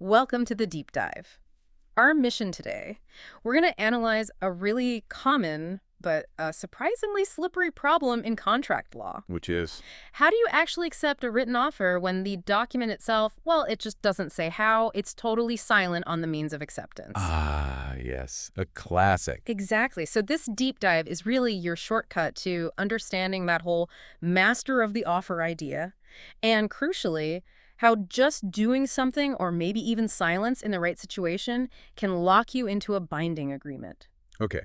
Welcome to the deep dive. Our mission today, we're going to analyze a really common but surprisingly slippery problem in contract law. Which is, How do you actually accept a written offer when the document itself, well, it just doesn't say how, it's totally silent on the means of acceptance? yes, a classic. Exactly. So this deep dive is really your shortcut to understanding that whole master of the offer idea, and crucially, how just doing something or maybe even silence in the right situation can lock you into a binding agreement. Okay,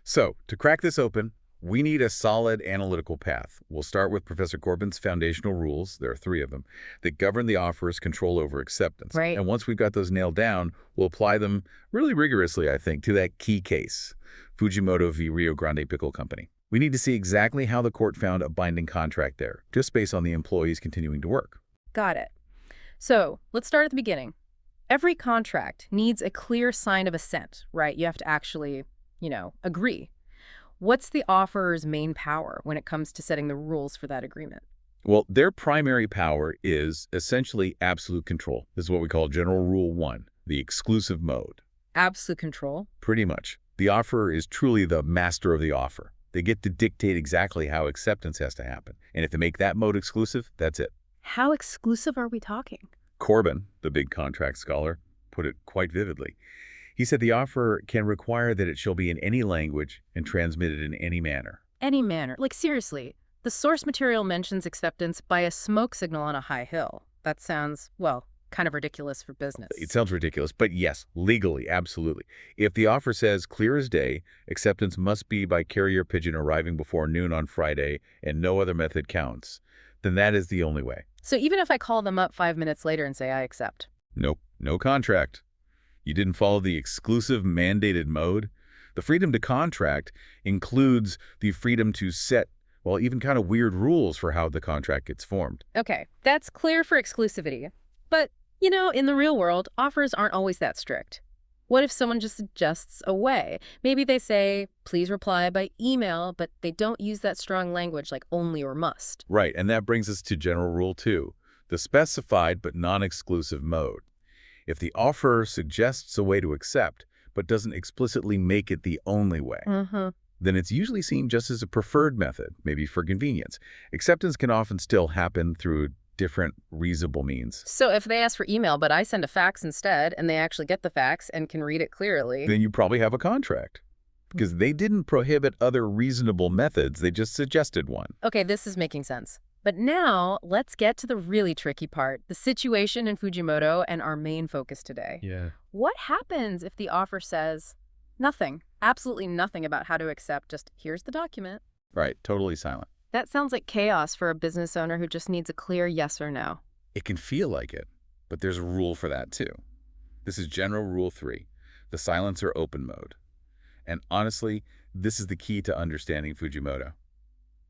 so to crack this open, we need a solid analytical path. We'll start with Professor Corbin's foundational rules, there are 3 of them, that govern the offer's control over acceptance. Right. And once we've got those nailed down, we'll apply them really rigorously, I think, to that key case, Fujimoto v. Rio Grande Pickle Company. We need to see exactly how the court found a binding contract there, just based on the employees continuing to work. Got it. So let's start at the beginning. Every contract needs a clear sign of assent, right? You have to actually, agree. What's the offeror's main power when it comes to setting the rules for that agreement? Well, their primary power is essentially absolute control. This is what we call General Rule 1, the exclusive mode. Absolute control? Pretty much. The offeror is truly the master of the offer. They get to dictate exactly how acceptance has to happen. And if they make that mode exclusive, that's it. How exclusive are we talking? Corbin, the big contract scholar, put it quite vividly. He said the offer can require that it shall be in any language and transmitted in any manner. Any manner. Like, seriously, the source material mentions acceptance by a smoke signal on a high hill. That sounds, well, kind of ridiculous for business. It sounds ridiculous, but yes, legally, absolutely. If the offer says clear as day, acceptance must be by carrier pigeon arriving before noon on Friday and no other method counts, then that is the only way. So even if I call them up 5 minutes later and say I accept? Nope, no contract. You didn't follow the exclusive mandated mode. The freedom to contract includes the freedom to set, well, even kind of weird rules for how the contract gets formed. Okay, that's clear for exclusivity. But, in the real world, offers aren't always that strict. What if someone just suggests a way? Maybe they say, please reply by email, but they don't use that strong language like only or must. Right, and that brings us to General Rule 2, the specified but non-exclusive mode. If the offerer suggests a way to accept, but doesn't explicitly make it the only way, then it's usually seen just as a preferred method, maybe for convenience. Acceptance can often still happen through different reasonable means. So if they ask for email, but I send a fax instead, and they actually get the fax and can read it clearly, Then you probably have a contract, because they didn't prohibit other reasonable methods, they just suggested one. okay, this is making sense. But now, let's get to the really tricky part, the situation in Fujimoto and our main focus today. Yeah. What happens if the offer says nothing, absolutely nothing about how to accept, just here's the document? Right, totally silent. That sounds like chaos for a business owner who just needs a clear yes or no. It can feel like it, but there's a rule for that too. This is General Rule 3, the silence or open mode. And honestly, this is the key to understanding Fujimoto.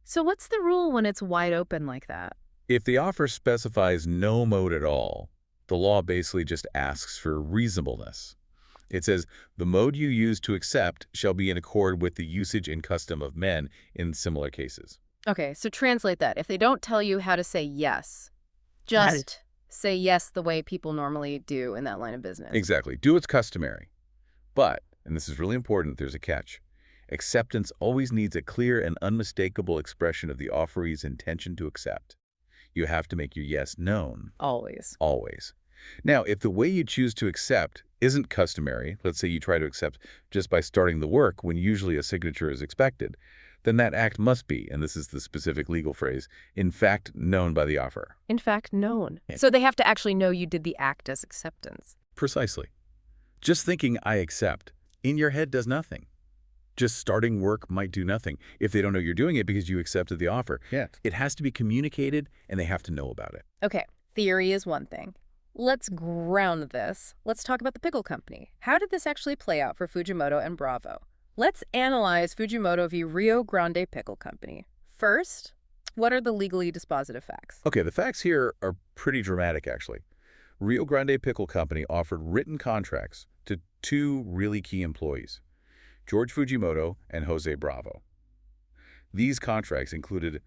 So what's the rule when it's wide open like that? If the offer specifies no mode at all, the law basically just asks for reasonableness. It says, the mode you use to accept shall be in accord with the usage and custom of men in similar cases. Okay, so translate that. If they don't tell you how to say yes, just say yes the way people normally do in that line of business. Exactly. Do what's customary. But, and this is really important, there's a catch. Acceptance always needs a clear and unmistakable expression of the offeree's intention to accept. You have to make your yes known. Always. Always. Now, if the way you choose to accept isn't customary, let's say you try to accept just by starting the work when usually a signature is expected, then that act must be, and this is the specific legal phrase, in fact known by the offerer. In fact, known. So they have to actually know you did the act as acceptance. Precisely. Just thinking I accept in your head does nothing. Just starting work might do nothing if they don't know you're doing it because you accepted the offer. Yeah. It has to be communicated, and they have to know about it. Okay, theory is one thing. Let's ground this. Let's talk about the pickle company. How did this actually play out for Fujimoto and Bravo? Let's analyze Fujimoto v. Rio Grande Pickle Company. First, what are the legally dispositive facts? Okay, the facts here are pretty dramatic, actually. Rio Grande Pickle Company offered written contracts to 2 really key employees, George Fujimoto and Jose Bravo. These contracts included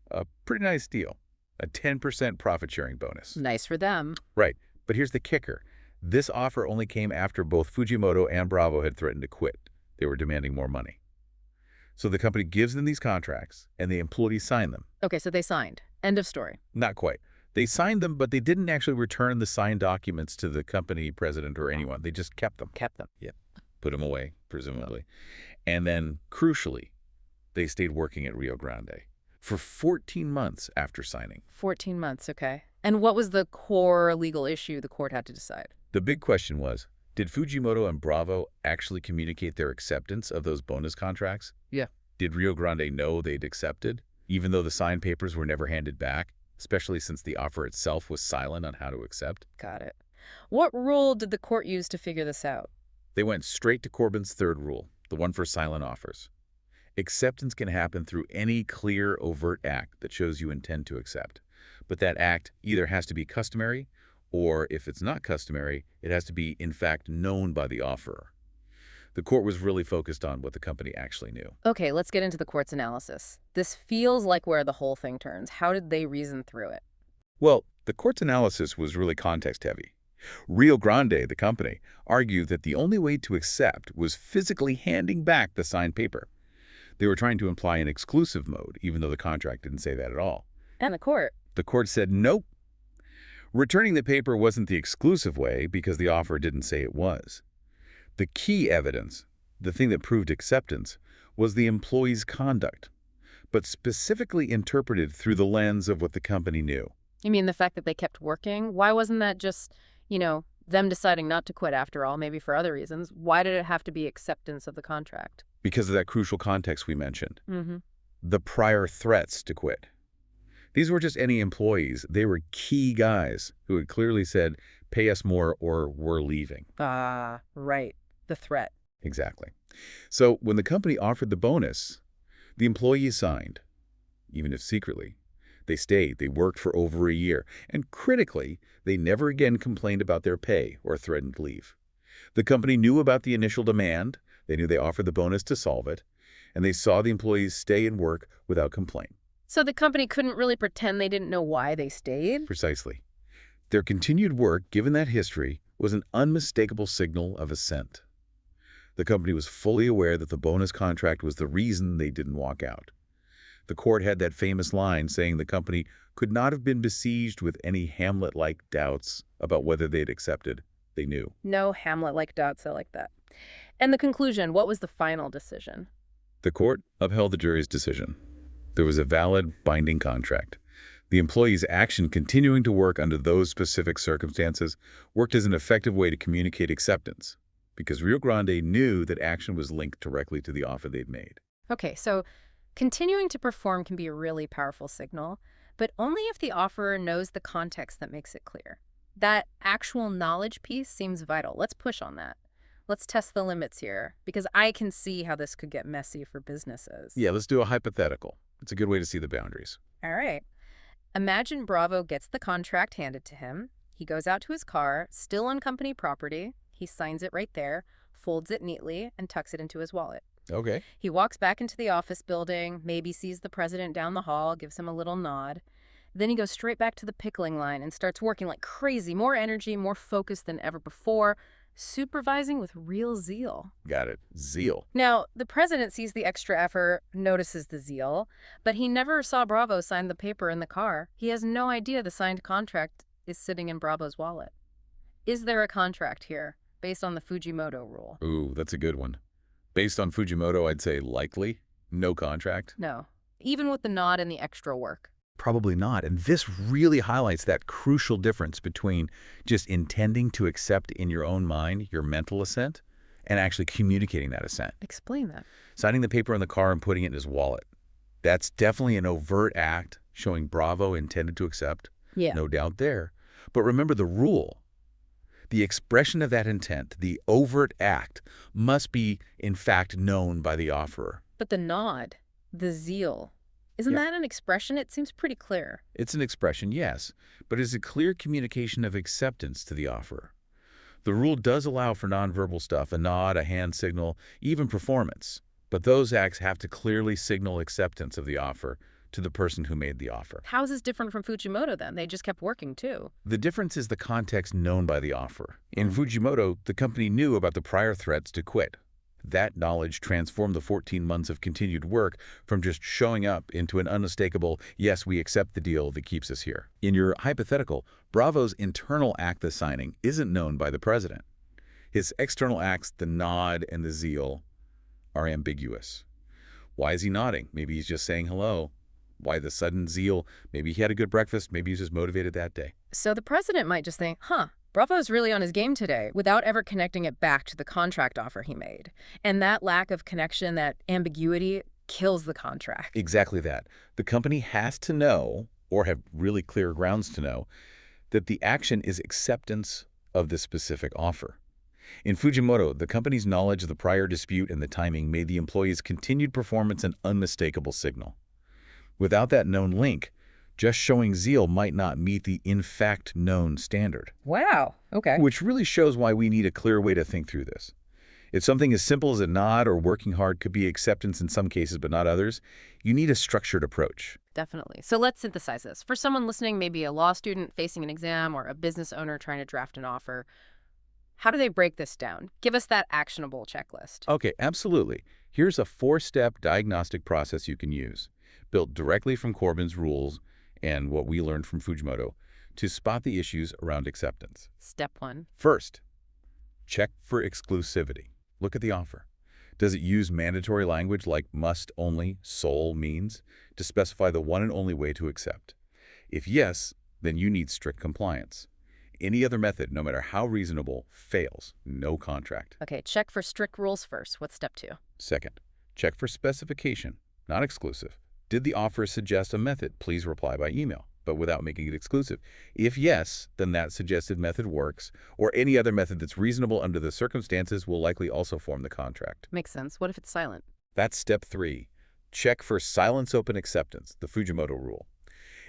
a pretty nice deal, a 10% profit-sharing bonus. Nice for them. Right, but here's the kicker. This offer only came after both Fujimoto and Bravo had threatened to quit. They were demanding more money. So the company gives them these contracts, and the employees sign them. Okay, so they signed. End of story. Not quite. They signed them, but they didn't actually return the signed documents to the company president or anyone. They just kept them. Kept them. Yep. Put them away, presumably. And then, crucially, they stayed working at Rio Grande for 14 months after signing. 14 months, okay. And what was the core legal issue the court had to decide? The big question was, did Fujimoto and Bravo actually communicate their acceptance of those bonus contracts? Yeah. Did Rio Grande know they'd accepted, even though the signed papers were never handed back, especially since the offer itself was silent on how to accept? Got it. What rule did the court use to figure this out? They went straight to Corbyn's third rule, the one for silent offers. Acceptance can happen through any clear, overt act that shows you intend to accept. But that act either has to be customary, or if it's not customary, it has to be, in fact, known by the offerer. The court was really focused on what the company actually knew. Okay, let's get into the court's analysis. This feels like where the whole thing turns. How did they reason through it? Well, the court's analysis was really context-heavy. Rio Grande, the company, argued that the only way to accept was physically handing back the signed paper. They were trying to imply an exclusive mode, even though the contract didn't say that at all. And the court? The court said nope. Returning the paper wasn't the exclusive way because the offer didn't say it was. The key evidence, the thing that proved acceptance, was the employee's conduct, but specifically interpreted through the lens of what the company knew. You mean the fact that they kept working? Why wasn't that just, them deciding not to quit after all, maybe for other reasons? Why did it have to be acceptance of the contract? Because of that crucial context we mentioned. Mm-hmm. The prior threats to quit. These were just any employees. They were key guys who had clearly said, pay us more or we're leaving. Ah, right. The threat. Exactly. So when the company offered the bonus, the employees signed, even if secretly. They stayed. They worked for over a year. And critically, they never again complained about their pay or threatened to leave. The company knew about the initial demand. They knew they offered the bonus to solve it. And they saw the employees stay and work without complaint. So the company couldn't really pretend they didn't know why they stayed? Precisely. Their continued work, given that history, was an unmistakable signal of assent. The company was fully aware that the bonus contract was the reason they didn't walk out. The court had that famous line saying the company could not have been besieged with any Hamlet-like doubts about whether they'd accepted. They knew. No Hamlet-like doubts, I like that. And the conclusion, what was the final decision? The court upheld the jury's decision. There was a valid, binding contract. The employee's action continuing to work under those specific circumstances worked as an effective way to communicate acceptance, because Rio Grande knew that action was linked directly to the offer they'd made. Okay, so continuing to perform can be a really powerful signal, but only if the offerer knows the context that makes it clear. That actual knowledge piece seems vital. Let's push on that. Let's test the limits here, because I can see how this could get messy for businesses. Yeah, let's do a hypothetical. It's a good way to see the boundaries. All right. Imagine Bravo gets the contract handed to him. He goes out to his car, still on company property. He signs it right there, folds it neatly, and tucks it into his wallet. Okay. He walks back into the office building, maybe sees the president down the hall, gives him a little nod. Then he goes straight back to the pickling line and starts working like crazy, more energy, more focus than ever before, supervising with real zeal. Got it. Zeal. Now, the president sees the extra effort, notices the zeal, but he never saw Bravo sign the paper in the car. He has no idea the signed contract is sitting in Bravo's wallet. Is there a contract here, based on the Fujimoto rule? Ooh, that's a good one. Based on Fujimoto, I'd say likely. No contract. No. Even with the nod and the extra work. Probably not. And this really highlights that crucial difference between just intending to accept in your own mind your mental assent and actually communicating that assent. Explain that. Signing the paper in the car and putting it in his wallet. That's definitely an overt act showing Bravo intended to accept. Yeah. No doubt there. But remember the rule. The expression of that intent, the overt act, must be, in fact, known by the offerer. But the nod, the zeal, isn't that an expression? It seems pretty clear. It's an expression, yes, but it's a clear communication of acceptance to the offerer. The rule does allow for nonverbal stuff, a nod, a hand signal, even performance. But those acts have to clearly signal acceptance of the offer, to the person who made the offer. How is this different from Fujimoto then? They just kept working too. The difference is the context known by the offer. In Hmm. Fujimoto, the company knew about the prior threats to quit. That knowledge transformed the 14 months of continued work from just showing up into an unmistakable, yes, we accept the deal that keeps us here. In your hypothetical, Bravo's internal act of signing isn't known by the president. His external acts, the nod and the zeal, are ambiguous. Why is he nodding? Maybe he's just saying hello. Why the sudden zeal? Maybe he had a good breakfast. Maybe he's just motivated that day. So the president might just think, huh, Bravo's really on his game today, without ever connecting it back to the contract offer he made. And that lack of connection, that ambiguity, kills the contract. Exactly that. The company has to know, or have really clear grounds to know, that the action is acceptance of the specific offer. In Fujimoto, the company's knowledge of the prior dispute and the timing made the employee's continued performance an unmistakable signal. Without that known link, just showing zeal might not meet the in fact known standard, Wow. Okay. which really shows why we need a clear way to think through this. If something as simple as a nod or working hard could be acceptance in some cases but not others, you need a structured approach. Definitely. So let's synthesize this. For someone listening, maybe a law student facing an exam or a business owner trying to draft an offer, how do they break this down? Give us that actionable checklist. Okay, absolutely. Here's a 4-step diagnostic process you can use, built directly from Corbin's rules and what we learned from Fujimoto, to spot the issues around acceptance. Step 1. First, check for exclusivity. Look at the offer. Does it use mandatory language like must only, sole means, to specify the one and only way to accept? If yes, then you need strict compliance. Any other method, no matter how reasonable, fails. No contract. Okay, check for strict rules first. What's step 2? Second, check for specification, not exclusive. Did the offer suggest a method? Please reply by email, but without making it exclusive. If yes, then that suggested method works, or any other method that's reasonable under the circumstances will likely also form the contract. Makes sense. What if it's silent? That's step 3. Check for silence open acceptance, the Fujimoto rule.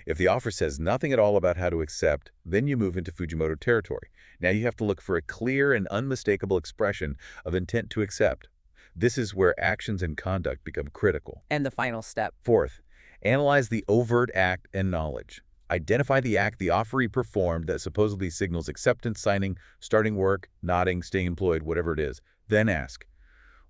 If the offer says nothing at all about how to accept, then you move into Fujimoto territory. Now you have to look for a clear and unmistakable expression of intent to accept. This is where actions and conduct become critical. And the final step. Fourth, analyze the overt act and knowledge. Identify the act the offeree performed that supposedly signals acceptance, signing, starting work, nodding, staying employed, whatever it is. Then ask,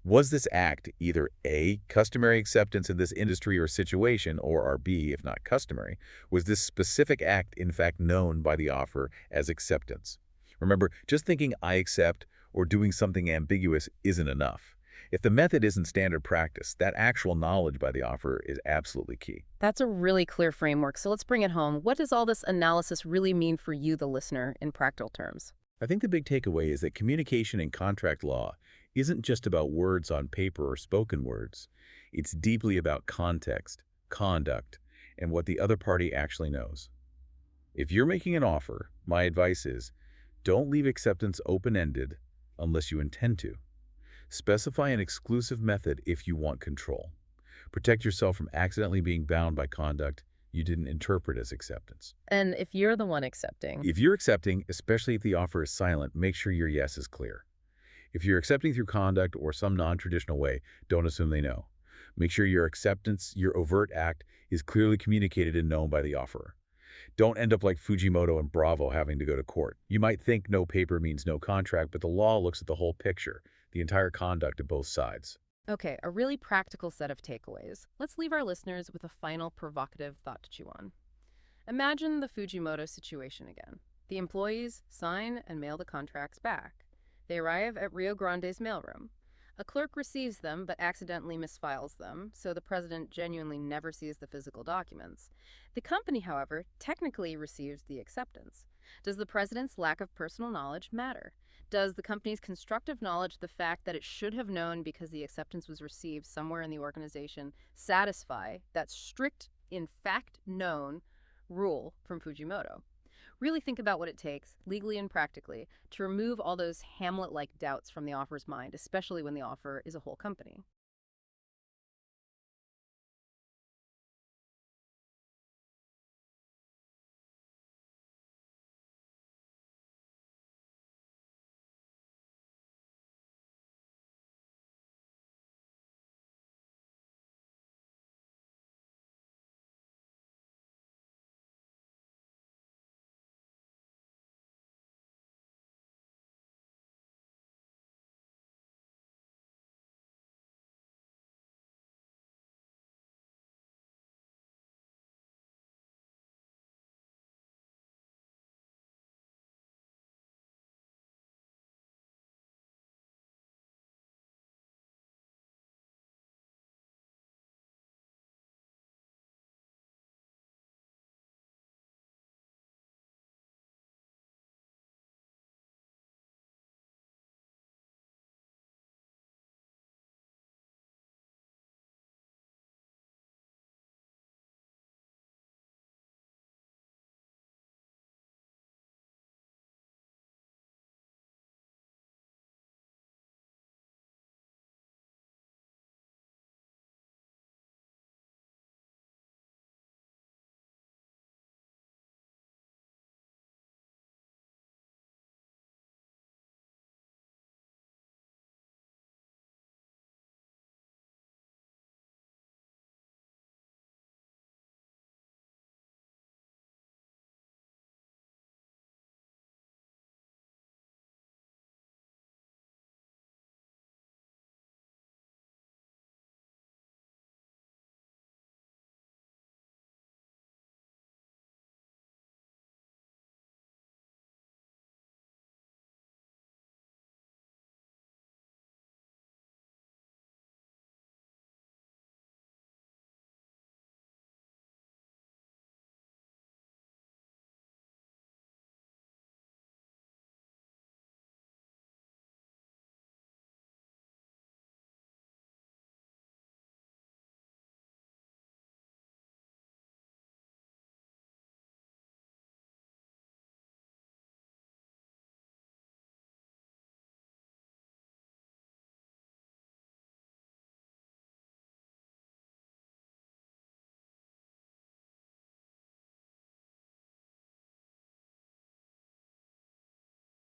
was this act either A, customary acceptance in this industry or situation, or B, if not customary, was this specific act in fact known by the offer as acceptance? Remember, just thinking I accept or doing something ambiguous isn't enough. If the method isn't standard practice, that actual knowledge by the offer is absolutely key. That's a really clear framework. So let's bring it home. What does all this analysis really mean for you, the listener, in practical terms? I think the big takeaway is that communication in contract law isn't just about words on paper or spoken words. It's deeply about context, conduct, and what the other party actually knows. If you're making an offer, my advice is, don't leave acceptance open-ended unless you intend to. Specify an exclusive method if you want control. Protect yourself from accidentally being bound by conduct you didn't interpret as acceptance. And if you're the one accepting, If you're accepting, especially if the offer is silent, make sure your yes is clear. If you're accepting through conduct or some non-traditional way, don't assume they know. Make sure your acceptance, your overt act, is clearly communicated and known by the offerer. Don't end up like Fujimoto and Bravo having to go to court. You might think no paper means no contract, but the law looks at the whole picture, the entire conduct of both sides. okay, a really practical set of takeaways. Let's leave our listeners with a final provocative thought to chew on. Imagine the Fujimoto situation again. The employees sign and mail the contracts back. They arrive at Rio Grande's mailroom. A clerk receives them but accidentally misfiles them, so the president genuinely never sees the physical documents. The company, however, technically receives the acceptance. Does the president's lack of personal knowledge matter? Does the company's constructive knowledge, the fact that it should have known because the acceptance was received somewhere in the organization, satisfy that strict, in fact known, rule from Fujimoto? Really think about what it takes, legally and practically, to remove all those Hamlet-like doubts from the offer's mind, especially when the offer is a whole company.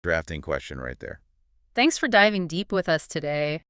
Drafting question right there. Thanks for diving deep with us today.